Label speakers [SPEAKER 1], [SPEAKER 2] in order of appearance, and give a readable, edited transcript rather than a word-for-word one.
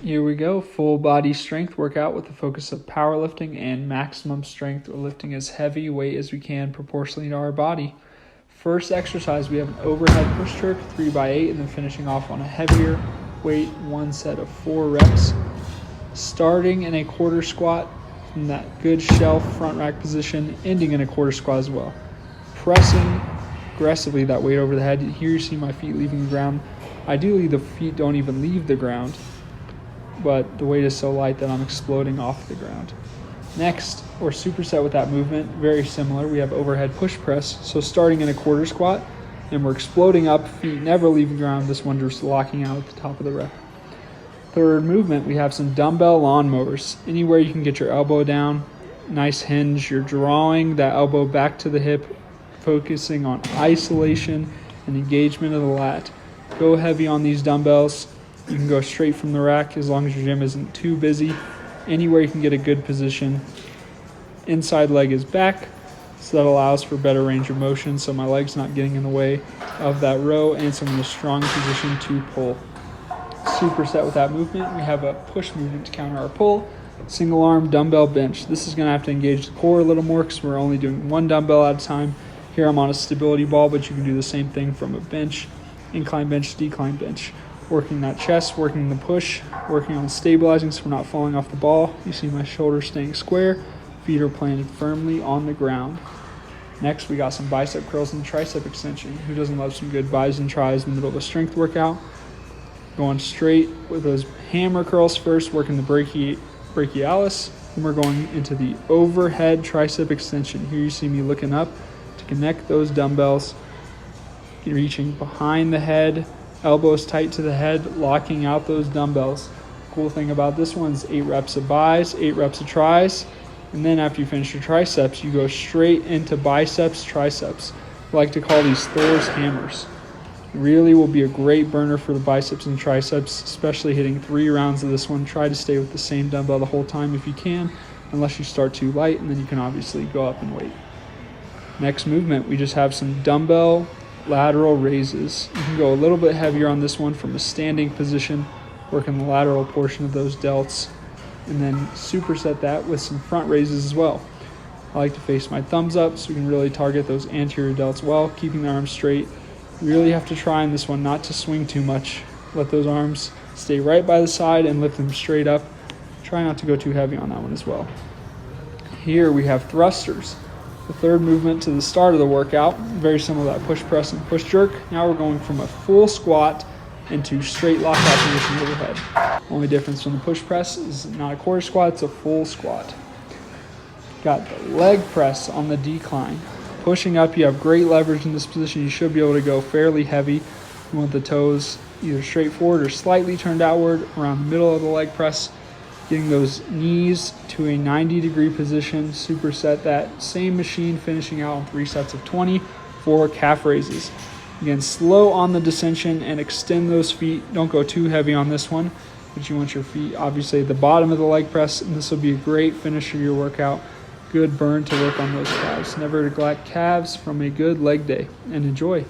[SPEAKER 1] Here we go, full body strength workout with the focus of powerlifting and maximum strength, or lifting as heavy weight as we can proportionally to our body. First exercise, we have an overhead push jerk, 3x8, and then finishing off on a heavier weight, one set of 4 reps. Starting in a quarter squat in that good shelf front rack position, ending in a quarter squat as well. Pressing aggressively that weight over the head. Here you see my feet leaving the ground. Ideally, the feet don't even leave the ground, but the weight is so light that I'm exploding off the ground. Next, or superset with that movement, very similar. We have overhead push press. So starting in a quarter squat, and we're exploding up, feet never leaving the ground. This one just locking out at the top of the rep. Third movement, we have some dumbbell lawn mowers. Anywhere you can get your elbow down, nice hinge. You're drawing that elbow back to the hip, focusing on isolation and engagement of the lat. Go heavy on these dumbbells. You can go straight from the rack as long as your gym isn't too busy. Anywhere you can get a good position. Inside leg is back, so that allows for better range of motion, so my leg's not getting in the way of that row, and so I'm in a strong position to pull. Superset with that movement, we have a push movement to counter our pull. Single arm dumbbell bench. This is going to have to engage the core a little more because we're only doing one dumbbell at a time. Here I'm on a stability ball, but you can do the same thing from a bench, incline bench, decline bench. Working that chest, working the push, working on stabilizing so we're not falling off the ball. You see my shoulders staying square, feet are planted firmly on the ground. Next, we got some bicep curls and tricep extension. Who doesn't love some good bis and tris in the middle of a strength workout? Going straight with those hammer curls first, working the brachialis. Then we're going into the overhead tricep extension. Here you see me looking up to connect those dumbbells, reaching behind the head, elbows tight to the head, locking out those dumbbells. Cool thing about this one is 8 reps of bis, 8 reps of tris, and then after you finish your triceps, you go straight into biceps, triceps. I like to call these Thor's hammers. Really will be a great burner for the biceps and triceps, especially hitting 3 rounds of this one. Try to stay with the same dumbbell the whole time if you can, unless you start too light, and then you can obviously go up in weight. Next movement, we just have some dumbbell lateral raises. You can go a little bit heavier on this one from a standing position, working the lateral portion of those delts, and then superset that with some front raises as well. I like to face my thumbs up so we can really target those anterior delts well, keeping the arms straight. You really have to try in this one not to swing too much. Let those arms stay right by the side and lift them straight up. Try not to go too heavy on that one as well. Here we have thrusters. The third movement to the start of the workout, very similar to that push press and push jerk. Now we're going from a full squat into straight lockout position overhead. Only difference from the push press is not a quarter squat, it's a full squat. Got the leg press on the decline. Pushing up, you have great leverage in this position. You should be able to go fairly heavy. You want the toes either straight forward or slightly turned outward around the middle of the leg press. Getting those knees to a 90-degree position, superset that same machine, finishing out on 3 sets of 20 for calf raises. Again, slow on the descension and extend those feet. Don't go too heavy on this one, but you want your feet obviously at the bottom of the leg press, and this will be a great finish of your workout. Good burn to work on those calves. Never neglect calves from a good leg day, and enjoy.